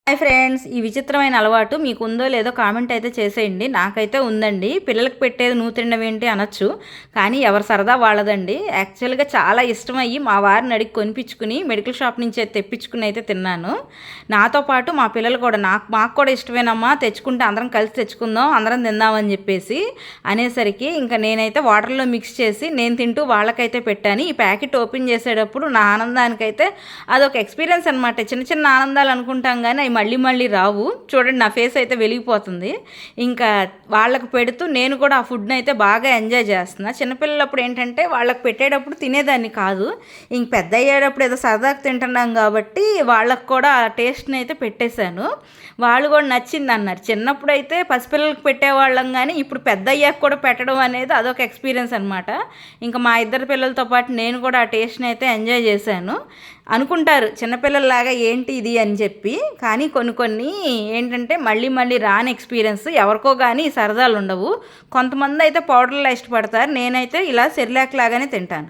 Hi friends, ఈ విచిత్రమైన అలవాటు మీకు ఉందో లేదో కామెంట్ అయితే చేసేయండి. నాకైతే ఉందండి. పిల్లలకు పెట్టేది నువ్వు తినవేంటి అనొచ్చు, కానీ ఎవరి సరదా వాళ్ళదండి. యాక్చువల్గా చాలా ఇష్టమయ్యి మా వారిని అడిగి కొనిపించుకుని మెడికల్ షాప్ నుంచి తెప్పించుకుని అయితే తిన్నాను. నాతో పాటు మా పిల్లలు కూడా మాకు కూడా ఇష్టమేనమ్మా, తెచ్చుకుంటే అందరం కలిసి తెచ్చుకుందాం, అందరం తిందామని చెప్పేసి అనేసరికి ఇంకా నేనైతే వాటర్లో మిక్స్ చేసి నేను తింటూ వాళ్ళకైతే పెట్టాను. ఈ ప్యాకెట్ ఓపెన్ చేసేటప్పుడు నా ఆనందానికైతే అదొక ఎక్స్పీరియన్స్ అనమాట. చిన్న చిన్న ఆనందాలు అనుకుంటాం కానీ అవి మళ్ళీ మళ్ళీ రావు. చూడండి, నా ఫేస్ అయితే వెలిగిపోతుంది. ఇంకా వాళ్ళకు పెడుతూ నేను కూడా ఆ ఫుడ్ని అయితే బాగా ఎంజాయ్ చేస్తున్నా. చిన్నపిల్లలప్పుడు ఏంటంటే వాళ్ళకి పెట్టేటప్పుడు తినేదాన్ని కాదు. ఇంక పెద్ద అయ్యేటప్పుడు ఏదో సరదాగా తింటున్నాం కాబట్టి వాళ్ళకు కూడా ఆ టేస్ట్ని అయితే పెట్టేశాను. వాళ్ళు కూడా నచ్చింది అన్నారు. చిన్నప్పుడు అయితే పసిపిల్లలకు పెట్టేవాళ్ళం, కానీ ఇప్పుడు పెద్ద అయ్యాక కూడా పెట్టడం అనేది అదొక ఎక్స్పీరియన్స్ అనమాట. ఇంకా మా ఇద్దరు పిల్లలతో పాటు నేను కూడా ఆ టేస్ట్ని అయితే ఎంజాయ్ చేశాను. అనుకుంటారు చిన్నపిల్లల్లాగా ఏంటి ఇది అని చెప్పి, కానీ కొన్ని ఏంటంటే మళ్ళీ మళ్ళీ రాని ఎక్స్పీరియన్స్. ఎవరికో కానీ సరదాలు ఉండవు. కొంతమంది అయితే పౌడర్లా ఇష్టపడతారు. నేనైతే ఇలా సెరిలాక్ లాగానే తింటాను.